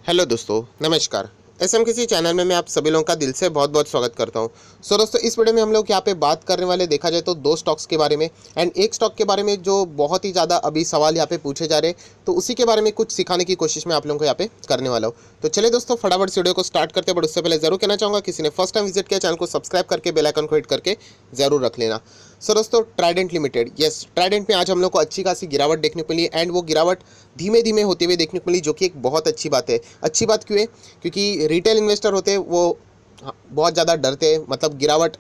Hello दोस्तों, नमस्कार। SM किसी चैनल में मैं आप सभी लोगों का दिल से बहुत बहुत स्वागत करता हूं। सो दोस्तों, इस वीडियो में हम लोग यहाँ पे बात करने वाले देखा जाए तो दो स्टॉक्स के बारे में एंड एक स्टॉक के बारे में जो बहुत ही ज़्यादा अभी सवाल यहाँ पे पूछे जा रहे हैं, तो उसी के बारे में कुछ सिखाने की कोशिश मैं आप लोगों को यहाँ पे करने वाला हूँ। तो चलिए दोस्तों, फटाफट से वीडियो को स्टार्ट करते हैं। बट उससे पहले जरूर कहना चाहूँगा, किसी ने फर्स्ट टाइम विजिट किया चैनल को सब्सक्राइब करके बेल आइकन को हिट करके जरूर रख लेना। सो दोस्तों, ट्राइडेंट लिमिटेड, यस, ट्राइडेंट में आज हम लोग को अच्छी खासी गिरावट देखने को मिली एंड वो गिरावट धीमे धीमे होते हुए देखने को मिली, जो कि एक बहुत अच्छी बात है। अच्छी बात क्यों है? क्योंकि रिटेल इन्वेस्टर होते हैं वो बहुत ज़्यादा डरते हैं, मतलब गिरावट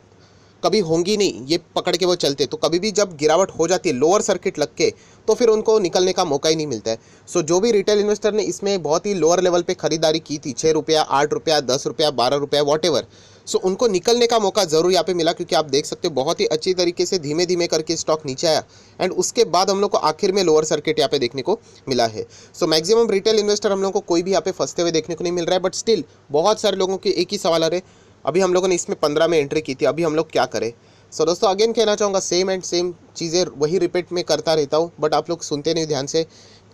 कभी होंगी नहीं ये पकड़ के वो चलते। तो कभी भी जब गिरावट हो जाती है लोअर सर्किट लग के, तो फिर उनको निकलने का मौका ही नहीं मिलता है। सो जो भी रिटेल इन्वेस्टर ने इसमें बहुत ही लोअर लेवल पे खरीदारी की थी, 6 रुपया, 8 रुपया, 10 रुपया, 12 रुपया, वॉट एवर, सो उनको निकलने का मौका ज़रूर यहाँ पे मिला। क्योंकि आप देख सकते हो बहुत ही अच्छी तरीके से धीमे धीमे करके स्टॉक नीचे आया एंड उसके बाद हम लोग को आखिर में लोअर सर्किट यहाँ पे देखने को मिला है। सो मैक्सिमम रिटेल इन्वेस्टर हम लोग को कोई भी यहाँ पे फंसते हुए देखने को नहीं मिल रहा है। बट स्टिल बहुत सारे लोगों के एक ही सवाल आ रहे, अभी हम लोगों ने इसमें 15 में एंट्री की थी, अभी हम लोग क्या करें। सो दोस्तों, अगेन कहना चाहूँगा, सेम एंड सेम चीज़ें वही रिपीट में करता रहता हूँ, बट आप लोग सुनते नहीं ध्यान से।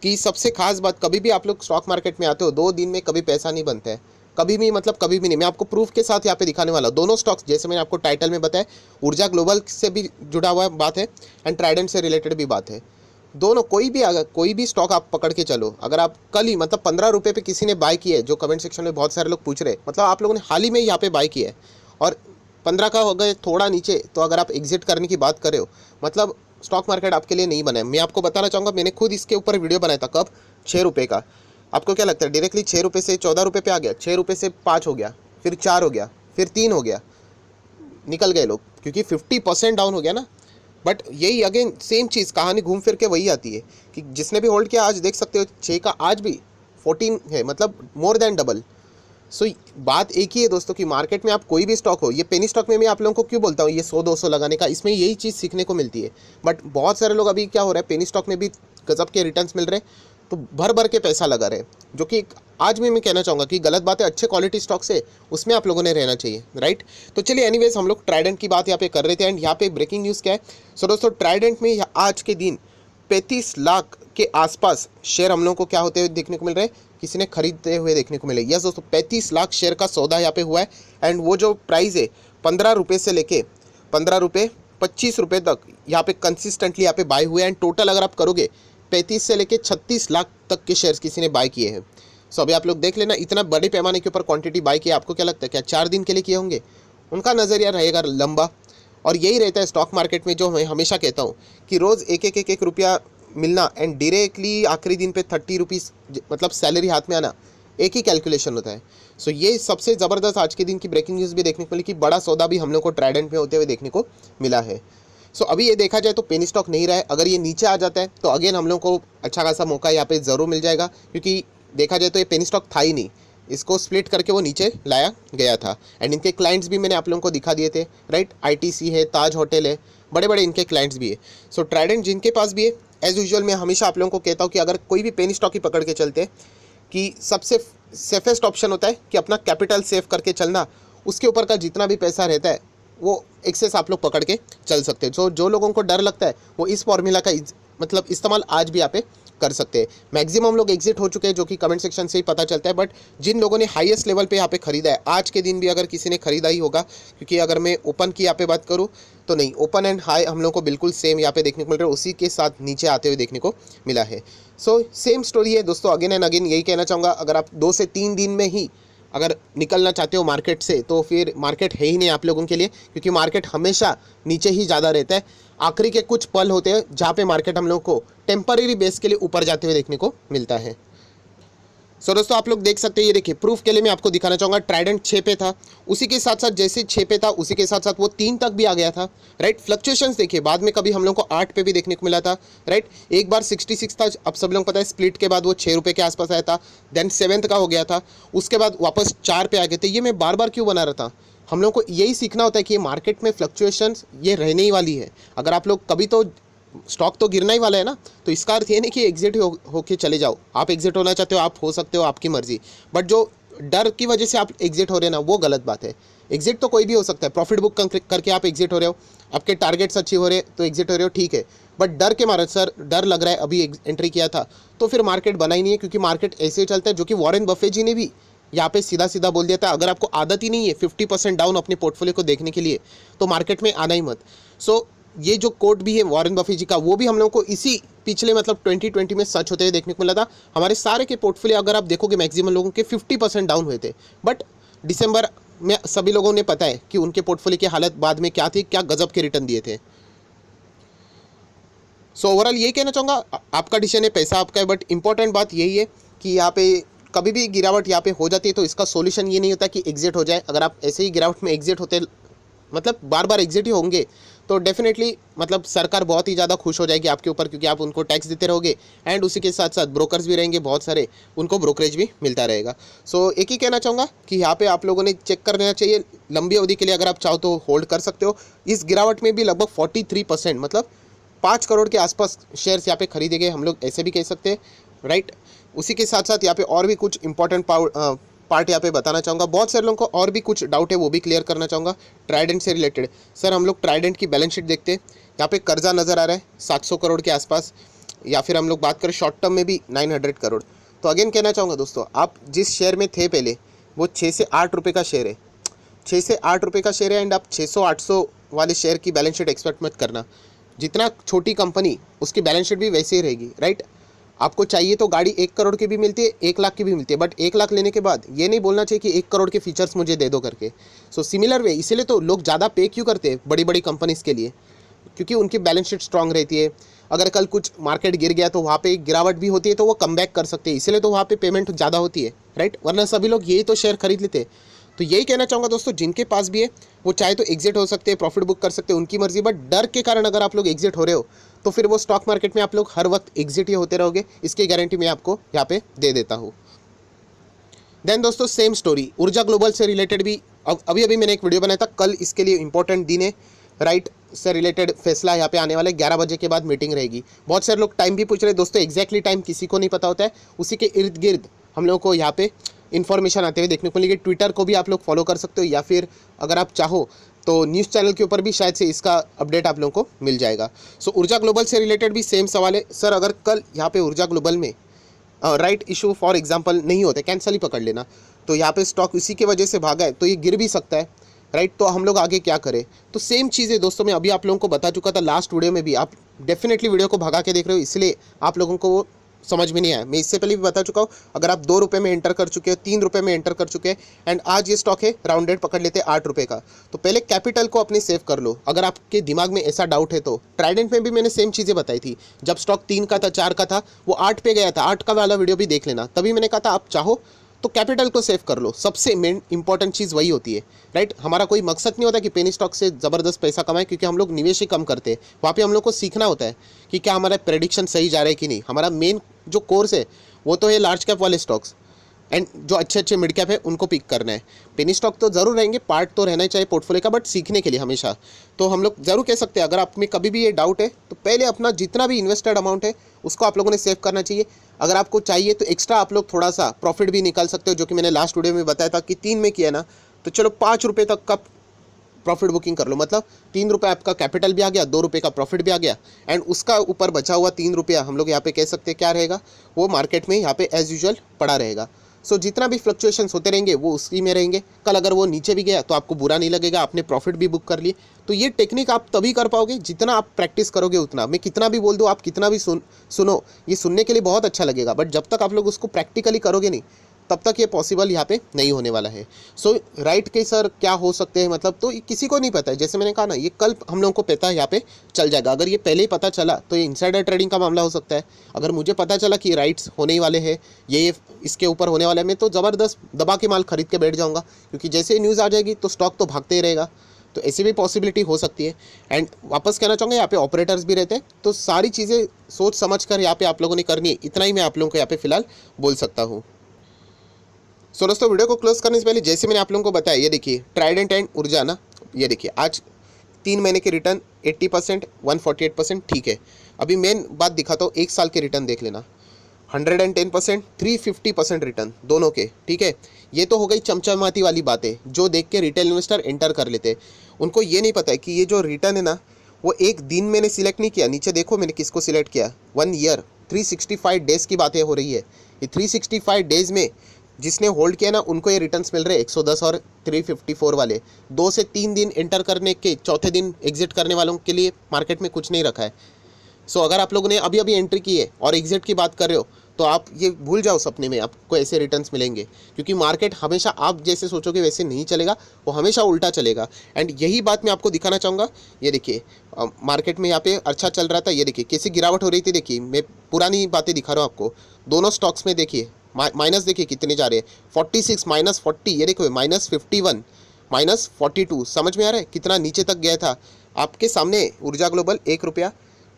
कि सबसे खास बात, कभी भी आप लोग स्टॉक मार्केट में आते हो 2 दिन में कभी पैसा नहीं बनता है, कभी भी, मतलब कभी भी नहीं। मैं आपको प्रूफ के साथ यहाँ पे दिखाने वाला हूँ। दोनों स्टॉक्स, जैसे मैंने आपको टाइटल में बताया, ऊर्जा ग्लोबल से भी जुड़ा हुआ बात है एंड ट्राइडेंट से रिलेटेड भी बात है। दोनों कोई भी स्टॉक आप पकड़ के चलो, अगर आप कल ही, मतलब 15 रुपये पे किसी ने बाय किया है, जो कमेंट सेक्शन में बहुत सारे लोग पूछ रहे हैं, मतलब आप लोगों ने हाल ही में यहाँ पे बाय किया है और 15 का हो गए थोड़ा नीचे, तो अगर आप एग्जिट करने की बात कर रहे हो, मतलब स्टॉक मार्केट आपके लिए नहीं बना है। मैं आपको बताना चाहूँगा, मैंने खुद इसके ऊपर वीडियो बनाया था, कब, 6 रुपये का। आपको क्या लगता है डायरेक्टली 6 रुपये से 14 रुपये पे आ गया? 6 रुपये से 5 हो गया, फिर 4 हो गया, फिर 3 हो गया, निकल गए लोग, क्योंकि 50% डाउन हो गया ना। बट यही अगेन सेम चीज़, कहानी घूम फिर के वही आती है कि जिसने भी होल्ड किया, आज देख सकते हो 6 का आज भी 14 है, मतलब मोर देन डबल। सो बात एक ही है दोस्तों कि मार्केट में आप कोई भी स्टॉक हो, ये पेनी स्टॉक में मैं आप लोगों को क्यों बोलता हूँ ये 100-200 लगाने का, इसमें यही चीज़ सीखने को मिलती है। बट बहुत सारे लोग, अभी क्या हो रहा है, पेनी स्टॉक में भी गजब के रिटर्न्स मिल रहे हैं, तो भर भर के पैसा लगा रहे हैं, जो कि आज भी मैं कहना चाहूँगा कि गलत बात है। अच्छे क्वालिटी स्टॉक से उसमें आप लोगों ने रहना चाहिए, राइट। तो चलिए, एनीवेज, हम लोग ट्राइडेंट की बात यहाँ पे कर रहे थे एंड यहाँ पे ब्रेकिंग न्यूज़ क्या है। सो दोस्तों, ट्राइडेंट में आज के दिन 35 लाख के आसपास शेयर हम लोगों को क्या होते हुए देखने को मिल रहे हैं, किसी ने खरीदते हुए देखने को मिले। यस दोस्तों, 35 लाख शेयर का सौदा यहाँ पे हुआ है एंड वो जो प्राइस है 15 रुपये से लेके 15 रुपये 25 रुपये तक यहाँ पे कंसिस्टेंटली यहाँ पे बाय हुए एंड टोटल अगर आप करोगे 35 से लेके 36 लाख तक के शेयर्स किसी ने बाय किए हैं। सो अभी आप लोग देख लेना, इतना बड़े पैमाने के ऊपर क्वांटिटी बाय किया। आपको क्या लगता है, क्या 4 दिन के लिए किए होंगे? उनका नज़रिया रहेगा लंबा, और यही रहता है स्टॉक मार्केट में, जो मैं हमेशा कहता हूँ कि रोज़ एक रुपया मिलना एंड डायरेक्टली आखिरी दिन पे 30 रुपीज़, मतलब सैलरी हाथ में आना, एक ही कैलकुलेशन होता है। सो ये सबसे ज़बरदस्त आज के दिन की ब्रेकिंग न्यूज़ भी देखने को मिली कि बड़ा सौदा भी हम लोग को ट्राइडेंट में होते हुए देखने को मिला है। सो अभी ये देखा जाए तो पेनी स्टॉक नहीं रहा है, अगर ये नीचे आ जाता है तो अगेन हम लोग को अच्छा खासा मौका यहाँ पे ज़रूर मिल जाएगा। क्योंकि देखा जाए तो ये पेनी स्टॉक था ही नहीं, इसको स्प्लिट करके वो नीचे लाया गया था एंड इनके क्लाइंट्स भी मैंने आप लोगों को दिखा दिए थे, राइट। आईटीसी है, ताज होटल है, बड़े बड़े इनके क्लाइंट्स भी है। सो ट्राइडेंट जिनके पास भी है, एज़ यूजुअल मैं हमेशा आप लोगों को कहता हूँ कि अगर कोई भी पेनी स्टॉक ही पकड़ के चलते हैं, कि सबसे सेफेस्ट ऑप्शन होता है कि अपना कैपिटल सेव करके चलना, उसके ऊपर का जितना भी पैसा रहता है वो एक्सेस आप लोग पकड़ के चल सकते हैं। सो जो लोगों को डर लगता है वो इस फॉर्मूला का मतलब इस्तेमाल आज भी यहाँ पे कर सकते हैं। मैक्सिमम लोग एग्जिट हो चुके हैं, जो कि कमेंट सेक्शन से ही पता चलता है। बट जिन लोगों ने हाईएस्ट लेवल पे यहाँ पे खरीदा है, आज के दिन भी अगर किसी ने खरीदा ही होगा, क्योंकि अगर मैं ओपन की यहाँ पे बात करूँ तो नहीं, ओपन एंड हाई हम लोग को बिल्कुल सेम यहाँ पे देखने को मिल रहा है, उसी के साथ नीचे आते हुए देखने को मिला है। सो सेम स्टोरी है दोस्तों, अगेन एंड अगेन यही कहना चाहूँगा, अगर आप 2 से 3 दिन में ही अगर निकलना चाहते हो मार्केट से, तो फिर मार्केट है ही नहीं आप लोगों के लिए। क्योंकि मार्केट हमेशा नीचे ही ज़्यादा रहता है, आखिरी के कुछ पल होते हैं जहाँ पे मार्केट हम लोग को टेम्पररी बेस के लिए ऊपर जाते हुए देखने को मिलता है। सो दोस्तों, आप लोग देख सकते हैं, ये देखिए प्रूफ के लिए मैं आपको दिखाना चाहूँगा, ट्राइडेंट 6 पे था, उसी के साथ साथ जैसे 6 पे था उसी के साथ साथ वो 3 तक भी आ गया था, राइट। फ्लक्चुएशंस देखिए, बाद में कभी हम लोग को 8 पे भी देखने को मिला था, राइट। एक बार 66 था, अब सब लोग पता है स्प्लिट के बाद वो 6 रुपये के आसपास आया था, देन 7th का हो गया था, उसके बाद वापस 4 पे आ गए थे। ये मैं बार बार क्यों बना रहा था, हम लोग को यही सीखना होता है कि ये मार्केट में फ्लक्चुएशंस ये रहने ही वाली है। अगर आप लोग कभी तो स्टॉक तो गिरना ही वाला है ना, तो इसका अर्थ ये नहीं कि एग्जिट होके चले जाओ। आप एग्जिट होना चाहते हो, आप हो सकते हो, आपकी मर्जी। बट जो डर की वजह से आप एग्जिट हो रहे हैं ना, वो गलत बात है। एग्जिट तो कोई भी हो सकता है, प्रॉफिट बुक करके आप एग्जिट हो रहे हो, आपके टारगेट्स अच्छे हो रहे तो एग्जिट हो रहे हो, ठीक है। बट डर के मारे सर डर लग रहा है अभी एंट्री किया था तो फिर मार्केट बना ही नहीं है, क्योंकि मार्केट ऐसे ही चलता है, जो कि वॉरेन बफे जी ने भी यहाँ पे सीधा सीधा बोल दिया था, अगर आपको आदत ही नहीं है 50% डाउन अपने पोर्टफोलियो को देखने के लिए तो मार्केट में आना ही मत। सो ये जो कोट भी है वॉरेन बफे जी का, वो भी हम लोग को इसी पिछले मतलब 2020 में सच होते हुए देखने को मिला था। हमारे सारे के पोर्टफोलियो अगर आप देखोगे मैक्सिमम लोगों के 50% डाउन हुए थे, बट दिसंबर में सभी लोगों ने पता है कि उनके पोर्टफोलियो की हालत बाद में क्या थी, क्या गजब के रिटर्न दिए थे। सो ओवरऑल यही कहना चाहूँगा, आपका डिसीजन है, पैसा आपका है, बट इंपॉर्टेंट बात यही है कि यहाँ पे कभी भी गिरावट यहाँ पे हो जाती है तो इसका सॉल्यूशन ये नहीं होता कि एग्जिट हो जाए। अगर आप ऐसे ही गिरावट में एग्जिट होते मतलब बार बार एग्जिट ही होंगे तो डेफिनेटली मतलब सरकार बहुत ही ज़्यादा खुश हो जाएगी आपके ऊपर, क्योंकि आप उनको टैक्स देते रहोगे एंड उसी के साथ साथ ब्रोकर्स भी रहेंगे बहुत सारे, उनको ब्रोकरेज भी मिलता रहेगा। सो एक ही कहना चाहूँगा कि यहाँ पे आप लोगों ने चेक कर लेना चाहिए, लंबी अवधि के लिए अगर आप चाहो तो होल्ड कर सकते हो। इस गिरावट में भी लगभग 43% मतलब 5 करोड़ के आसपास शेयर्स यहाँ पे खरीदे गए, हम लोग ऐसे भी कह सकते हैं, राइट। उसी के साथ साथ यहाँ पे और भी कुछ इंपॉर्टेंट पार्ट यहाँ पे बताना चाहूँगा। बहुत सारे लोगों को और भी कुछ डाउट है वो भी क्लियर करना चाहूँगा ट्राइडेंट से रिलेटेड। सर हम लोग ट्राइडेंट की बैलेंस शीट देखते हैं, यहाँ पे कर्जा नज़र आ रहा है 700 करोड़ के आसपास, या फिर हम लोग बात करें शॉर्ट टर्म में भी 900 करोड़। तो अगेन कहना चाहूँगा दोस्तों, आप जिस शेयर में थे पहले वो 6 से 8 रुपये का शेयर है, 6 से 8 रुपये का शेयर है, एंड आप 600-800 वाले शेयर की बैलेंस शीट एक्सपेक्ट मत करना। जितना छोटी कंपनी उसकी बैलेंस शीट भी वैसे ही रहेगी, राइट। आपको चाहिए तो गाड़ी 1 करोड़ की भी मिलती है, 1 लाख की भी मिलती है, बट 1 लाख लेने के बाद ये नहीं बोलना चाहिए कि 1 करोड़ के फीचर्स मुझे दे दो करके। सो सिमिलर वे, इसीलिए तो लोग ज़्यादा पे क्यों करते हैं बड़ी बड़ी कंपनीज़ के लिए, क्योंकि उनकी बैलेंस शीट स्ट्रांग रहती है। अगर कल कुछ मार्केट गिर गया तो वहाँ पे गिरावट भी होती है तो वो कम बैक कर सकते हैं, इसीलिए तो वहाँ पे पेमेंट ज़्यादा होती है, राइट। वरना सभी लोग यही तो शेयर खरीद लेते हैं। तो यही कहना चाहूँगा दोस्तों, जिनके पास भी है वो चाहे तो एग्जिट हो सकते हैं, प्रॉफिट बुक कर सकते हैं, उनकी मर्जी। बट डर के कारण अगर आप लोग एग्जिट हो रहे हो तो फिर वो स्टॉक मार्केट में आप लोग हर वक्त एग्जिट ही होते रहोगे, इसकी गारंटी मैं आपको यहाँ पे दे देता हूँ। देन दोस्तों सेम स्टोरी ऊर्जा ग्लोबल से रिलेटेड भी अभी अभी मैंने एक वीडियो बनाया था, कल इसके लिए इंपॉर्टेंट दिन है, राइट। से रिलेटेड फैसला यहाँ पे आने वाला है, 11 बजे के बाद मीटिंग रहेगी। बहुत सारे लोग टाइम भी पूछ रहे हैं दोस्तों, एग्जैक्टली टाइम किसी को नहीं पता होता है, उसी के इर्द गिर्द हम लोगों को यहाँ पे इन्फॉर्मेशन आते हुए देखने को मिलेगी। ट्विटर को भी आप लोग फॉलो कर सकते हो, या फिर अगर आप चाहो तो न्यूज़ चैनल के ऊपर भी शायद से इसका अपडेट आप लोगों को मिल जाएगा। सो ऊर्जा ग्लोबल से रिलेटेड भी सेम सवाल है सर, अगर कल यहाँ पे ऊर्जा ग्लोबल में राइट इशू फॉर एग्जांपल नहीं होते, कैंसिल ही पकड़ लेना, तो यहाँ पे स्टॉक इसी की वजह से भागा है तो ये गिर भी सकता है, राइट। तो हम लोग आगे क्या करें? तो सेम चीज़ है दोस्तों, मैं अभी आप लोगों को बता चुका था लास्ट वीडियो में भी, आप डेफिनेटली वीडियो को भगा के देख रहे हो इसलिए आप लोगों को वो समझ में नहीं आया। मैं इससे पहले भी बता चुका हूँ, अगर आप 2 रुपये में एंटर कर चुके हो, 3 रुपये में एंटर कर चुके हैं, एंड आज ये स्टॉक है राउंडेड पकड़ लेते हैं 8 रुपये का, तो पहले कैपिटल को अपने सेव कर लो। अगर आपके दिमाग में ऐसा डाउट है तो ट्राइडेंट में भी मैंने सेम चीज़ें बताई थी, जब स्टॉक 3 का था 4 का था, वो 8 पे गया था, 8 का वाला वीडियो भी देख लेना, तभी मैंने कहा था आप चाहो तो कैपिटल को सेव कर लो। सबसे मेन इंपॉर्टेंट चीज़ वही होती है, राइट। हमारा कोई मकसद नहीं होता कि पेनी स्टॉक से ज़बरदस्त पैसा कमाए, क्योंकि हम लोग निवेश ही कम करते हैं। वहाँ पे हम लोग को सीखना होता है कि क्या हमारा प्रेडिक्शन सही जा रहा है कि नहीं। हमारा मेन जो कोर्स है वो तो है लार्ज कैप वाले स्टॉक्स, एंड जो अच्छे अच्छे मिड कैप है उनको पिक करना है। पेनी स्टॉक तो ज़रूर रहेंगे, पार्ट तो रहना ही चाहिए पोर्टफोलियो का, बट सीखने के लिए हमेशा। तो हम लोग ज़रूर कह सकते हैं, अगर आप में कभी भी ये डाउट है तो पहले अपना जितना भी इन्वेस्टेड अमाउंट है उसको आप लोगों ने सेव करना चाहिए। अगर आपको चाहिए तो एक्स्ट्रा आप लोग थोड़ा सा प्रॉफिट भी निकाल सकते हो, जो कि मैंने लास्ट वीडियो में बताया था कि 3 में किया ना, तो चलो 5 रुपये तक का प्रॉफिट बुकिंग कर लो। मतलब 3 रुपये आपका कैपिटल भी आ गया, 2 रुपये का प्रॉफिट भी आ गया, एंड उसका ऊपर बचा हुआ 3 रुपया हम लोग यहाँ पे कह सकते हैं क्या रहेगा, वो मार्केट में यहाँ पे एज यूजुअल पड़ा रहेगा। सो जितना भी फ्लक्चुएशंस होते रहेंगे वो उसी में रहेंगे। कल अगर वो नीचे भी गया तो आपको बुरा नहीं लगेगा, आपने प्रॉफिट भी बुक कर लिए। तो ये टेक्निक आप तभी कर पाओगे जितना आप प्रैक्टिस करोगे उतना। मैं कितना भी बोल दूँ, आप कितना भी सुनो, ये सुनने के लिए बहुत अच्छा लगेगा, बट जब तक आप लोग उसको प्रैक्टिकली करोगे नहीं तब तक ये पॉसिबल यहाँ पे नहीं होने वाला है। सो राइट के सर क्या हो सकते हैं, मतलब तो किसी को नहीं पता है। जैसे मैंने कहा ना, ये कल हम लोगों को पता यहाँ पे चल जाएगा। अगर ये पहले ही पता चला तो ये इनसाइडर ट्रेडिंग का मामला हो सकता है। अगर मुझे पता चला कि राइट्स होने ही वाले हैं, ये इसके ऊपर होने वाला है, मैं तो ज़बरदस्त दबा के माल खरीद के बैठ जाऊँगा, क्योंकि जैसे ही न्यूज़ आ जाएगी तो स्टॉक तो भागते ही रहेगा। तो ऐसी भी पॉसिबिलिटी हो सकती है। एंड वापस कहना चाहूँगा, यहाँ पे ऑपरेटर्स भी रहते हैं, तो सारी चीज़ें सोच समझ कर यहाँ पे आप लोगों ने करनी है। इतना ही मैं आप लोगों को यहाँ पे फिलहाल बोल सकता हूँ। सो दोस्तों वीडियो को क्लोज करने से पहले जैसे मैंने आप लोगों को बताया, ये देखिए ट्राइडेंट एंड ऊर्जा ना, ये देखिए आज 3 महीने के रिटर्न 80%, 148%, ठीक है। अभी मेन बात दिखाता हूँ, 1 साल के रिटर्न देख लेना, 110%, 350% रिटर्न दोनों के, ठीक है। ये तो हो गई चमचमाती वाली बातें जो देख के रिटेल इन्वेस्टर एंटर कर लेते हैं। उनको ये नहीं पता है कि ये जो रिटर्न है ना, वो एक दिन मैंने सिलेक्ट नहीं किया, नीचे देखो मैंने किसको सिलेक्ट किया, 1 ईयर 365 डेज़ की बातें हो रही है। ये 365 डेज़ में जिसने होल्ड किया ना उनको ये रिटर्न्स मिल रहे हैं 110 और 354 वाले। 2 से 3 दिन एंटर करने के, चौथे दिन एग्जिट करने वालों के लिए मार्केट में कुछ नहीं रखा है। सो अगर आप लोगों ने अभी अभी एंट्री की है और एग्जिट की बात कर रहे हो तो आप ये भूल जाओ सपने में आपको ऐसे रिटर्न्स मिलेंगे, क्योंकि मार्केट हमेशा आप जैसे सोचोगे वैसे नहीं चलेगा, वो हमेशा उल्टा चलेगा। एंड यही बात मैं आपको दिखाना चाहूँगा। ये देखिए मार्केट में यहाँ पे अच्छा चल रहा था, ये देखिए कैसी गिरावट हो रही थी। देखिए मैं पुरानी बातें दिखा रहा हूँ आपको, दोनों स्टॉक्स में देखिए माइनस देखिए कितने जा रहे हैं, 46 -40, ये देखो -51 -42। समझ में आ रहा है कितना नीचे तक गया था आपके सामने। ऊर्जा ग्लोबल 1 रुपया,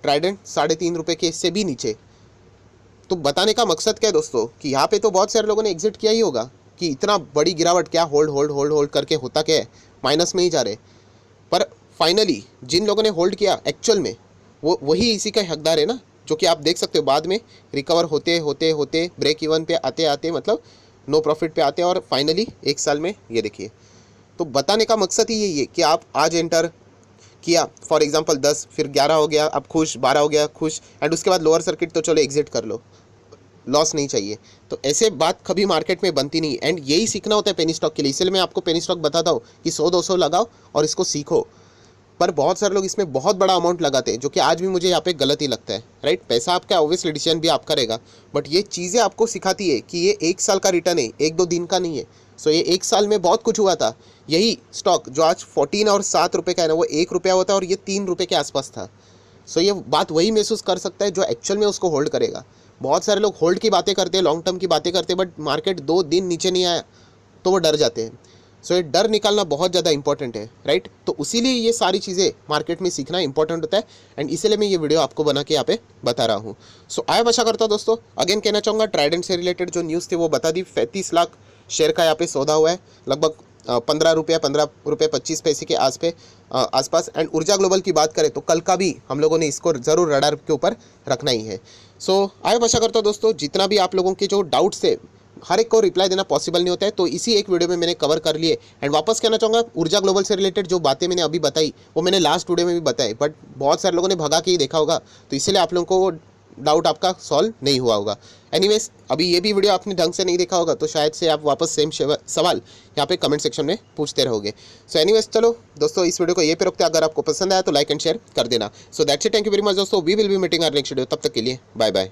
ट्राइडेंट 3.5 रुपये के से भी नीचे। तो बताने का मकसद क्या है दोस्तों कि यहाँ पे तो बहुत सारे लोगों ने एग्जिट किया ही होगा कि इतना बड़ी गिरावट क्या, होल्ड होल्ड होल्ड होल्ड करके होता क्या है, माइनस में ही जा रहे। पर फाइनली जिन लोगों ने होल्ड किया एक्चुअल में वो वही इसी का हकदार है ना, जो कि आप देख सकते हो बाद में रिकवर होते होते होते ब्रेक इवन पे आते आते, मतलब नो प्रॉफिट पे आते, और फाइनली 1 साल में ये देखिए। तो बताने का मकसद ही यही है कि आप आज एंटर किया फॉर एग्जांपल 10, फिर 11 हो गया आप खुश, 12 हो गया खुश, एंड उसके बाद लोअर सर्किट तो चलो एग्जिट कर लो, लॉस नहीं चाहिए। तो ऐसे बात कभी मार्केट में बनती नहीं, एंड यही सीखना होता है पेनी स्टॉक के लिए। इसलिए मैं आपको पेनी स्टॉक बताता हूँ कि 100-200 लगाओ और इसको सीखो। पर बहुत सारे लोग इसमें बहुत बड़ा अमाउंट लगाते हैं, जो कि आज भी मुझे यहाँ पे गलत ही लगता है, राइट। पैसा आपका ऑब्वियसली डिसीजन भी आपका रहेगा, बट ये चीज़ें आपको सिखाती है कि ये 1 साल का रिटर्न है, 1-2 दिन का नहीं है। सो ये 1 साल में बहुत कुछ हुआ था। यही स्टॉक जो आज 14 और 7 रुपये का है ना, वो 1 रुपया होता है और ये 3 रुपये के आसपास था। सो ये बात वही महसूस कर सकता है जो एक्चुअल में उसको होल्ड करेगा। बहुत सारे लोग होल्ड की बातें करते हैं, लॉन्ग टर्म की बातें करते हैं, बट मार्केट 2 दिन नीचे नहीं आया तो वो डर जाते हैं। सो ये डर निकालना बहुत ज़्यादा इंपॉर्टेंट है, राइट। तो उसीलिए ये सारी चीज़ें मार्केट में सीखना इंपॉर्टेंट होता है, एंड इसीलिए मैं ये वीडियो आपको बना के यहाँ पे बता रहा हूँ। सो आया आशा करता हूँ दोस्तों, अगेन कहना चाहूँगा ट्राइडेंट से रिलेटेड जो न्यूज़ थी वो बता दी। 35 लाख शेयर का यहाँ पे सौदा हुआ है, लगभग 15 रुपये 25 पैसे के आसपास। एंड ऊर्जा ग्लोबल की बात करें तो कल का भी हम लोगों ने इसको ज़रूर रडार के ऊपर रखना ही है। सो आया आशा करता हूँ दोस्तों, जितना भी आप लोगों के जो डाउट्स थे हर एक को रिप्लाई देना पॉसिबल नहीं होता है, तो इसी एक वीडियो में मैंने कवर कर लिए। एंड वापस कहना चाहूँगा ऊर्जा ग्लोबल से रिलेटेड जो बातें मैंने अभी बताई वो मैंने लास्ट वीडियो में भी बताई, बट बहुत सारे लोगों ने भगा के ही देखा होगा, तो इसीलिए आप लोगों को वो डाउट आपका सॉल्व नहीं हुआ होगा। एनीवेज अभी ये भी वीडियो आपने ढंग से नहीं देखा होगा, तो शायद से आप वापस सेम सवाल यहाँ पे कमेंट सेक्शन में पूछते रहोगे। सो एनीवेज चलो दोस्तों, इस वीडियो को ये पे रखते हैं। अगर आपको पसंद आया तो लाइक एंड शेयर कर देना। So that's it, thank you very much दोस्तों, we will be meeting our next video. तब तक के लिए बाय बाय।